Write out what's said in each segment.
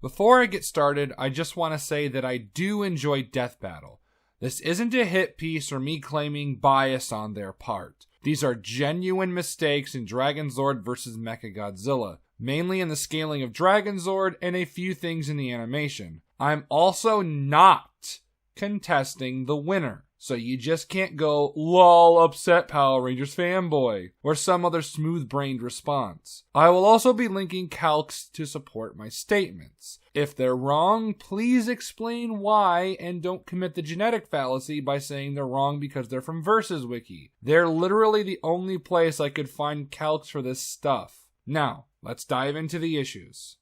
Before I get started, I just want to say that I do enjoy Death Battle. This isn't a hit piece or me claiming bias on their part. These are genuine mistakes in Dragonzord vs. Mechagodzilla, mainly in the scaling of Dragonzord and a few things in the animation. I'm also not contesting the winner, so you just can't go, lol, upset Power Rangers fanboy, or some other smooth-brained response. I will also be linking calcs to support my statements. If they're wrong, please explain why and don't commit the genetic fallacy by saying they're wrong because they're from Versus Wiki. They're literally the only place I could find calcs for this stuff. Now, let's dive into the issues.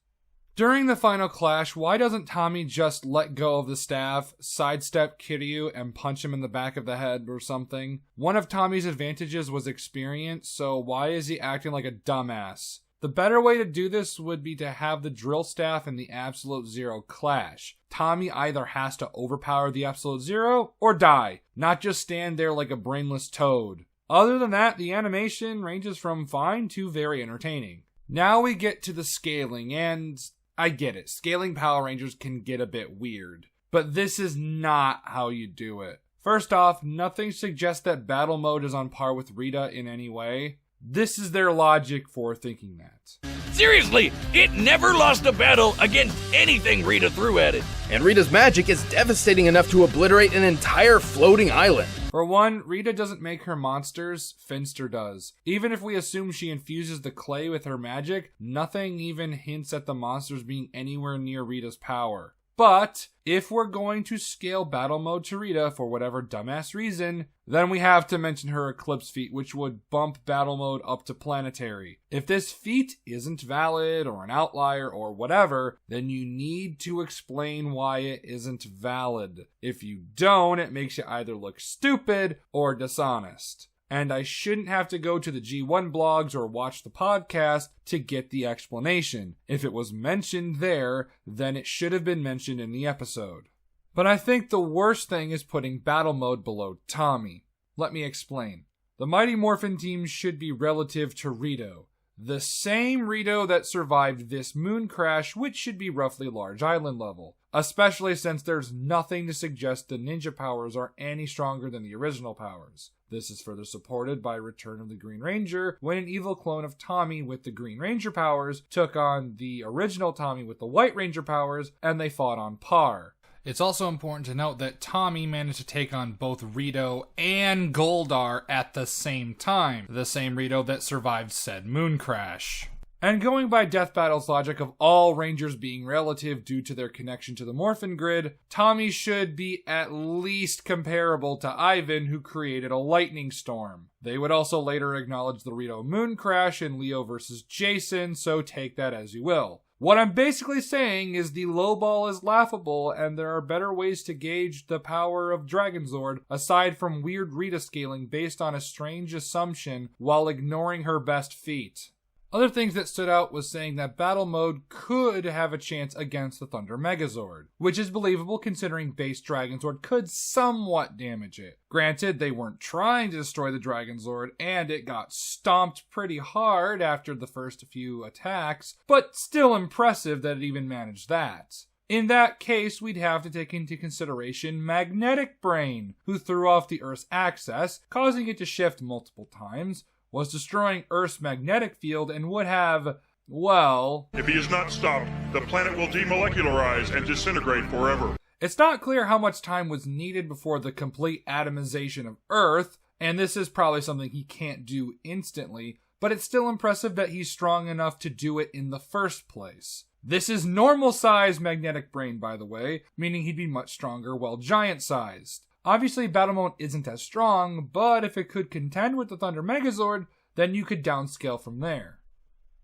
During the final clash, why doesn't Tommy just let go of the staff, sidestep Kiryu, and punch him in the back of the head or something? One of Tommy's advantages was experience, so why is he acting like a dumbass? The better way to do this would be to have the drill staff and the Absolute Zero clash. Tommy either has to overpower the Absolute Zero or die, not just stand there like a brainless toad. Other than that, the animation ranges from fine to very entertaining. Now we get to the scaling, and I get it, scaling Power Rangers can get a bit weird, but this is not how you do it. First off, nothing suggests that battle mode is on par with Rita in any way. This is their logic for thinking that. Seriously, it never lost a battle against anything Rita threw at it. And Rita's magic is devastating enough to obliterate an entire floating island. For one, Rita doesn't make her monsters, Finster does. Even if we assume she infuses the clay with her magic, nothing even hints at the monsters being anywhere near Rita's power. But if we're going to scale battle mode to Rita for whatever dumbass reason, then we have to mention her Eclipse feat, which would bump battle mode up to planetary. If this feat isn't valid or an outlier or whatever, then you need to explain why it isn't valid. If you don't, it makes you either look stupid or dishonest. And I shouldn't have to go to the G1 blogs or watch the podcast to get the explanation. If it was mentioned there, then it should have been mentioned in the episode. But I think the worst thing is putting battle mode below Tommy. Let me explain. The Mighty Morphin team should be relative to Rito. The same Rito that survived this moon crash, which should be roughly large island level. Especially since there's nothing to suggest the ninja powers are any stronger than the original powers. This is further supported by Return of the Green Ranger, when an evil clone of Tommy with the Green Ranger powers took on the original Tommy with the White Ranger powers, and they fought on par. It's also important to note that Tommy managed to take on both Rito and Goldar at the same time, the same Rito that survived said moon crash. And going by Death Battle's logic of all Rangers being relative due to their connection to the Morphin Grid, Tommy should be at least comparable to Ivan, who created a lightning storm. They would also later acknowledge the Rito moon crash in Leo vs. Jason, so take that as you will. What I'm basically saying is the lowball is laughable, and there are better ways to gauge the power of Dragonzord aside from weird Rita scaling based on a strange assumption while ignoring her best feat. Other things that stood out was saying that battle mode could have a chance against the Thunder Megazord, which is believable considering base Dragonzord could somewhat damage it. Granted, they weren't trying to destroy the Dragonzord, and it got stomped pretty hard after the first few attacks, but still impressive that it even managed that. In that case, we'd have to take into consideration Magnetic Brain, who threw off the Earth's axis, causing it to shift multiple times, was destroying Earth's magnetic field, and would have, well... If he is not stopped, the planet will demolecularize and disintegrate forever. It's not clear how much time was needed before the complete atomization of Earth, and this is probably something he can't do instantly, but it's still impressive that he's strong enough to do it in the first place. This is normal-sized Magnetic Brain, by the way, meaning he'd be much stronger while giant-sized. Obviously, battle mode isn't as strong, but if it could contend with the Thunder Megazord, then you could downscale from there.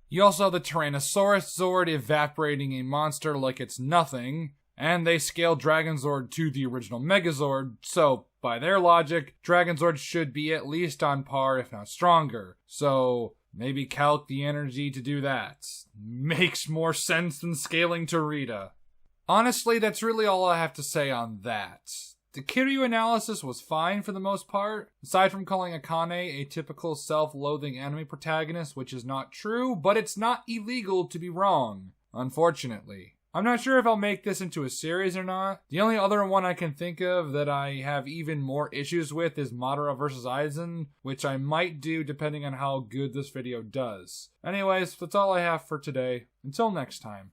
You also have the Tyrannosaurus Zord evaporating a monster like it's nothing, and they scaled Dragonzord to the original Megazord, so by their logic, Dragonzord should be at least on par, if not stronger. So maybe calc the energy to do that. Makes more sense than scaling to Rita. Honestly, that's really all I have to say on that. The Kiryu analysis was fine for the most part, aside from calling Akane a typical self-loathing anime protagonist, which is not true, but it's not illegal to be wrong, unfortunately. I'm not sure if I'll make this into a series or not. The only other one I can think of that I have even more issues with is Madara vs. Aizen, which I might do depending on how good this video does. Anyways, that's all I have for today. Until next time.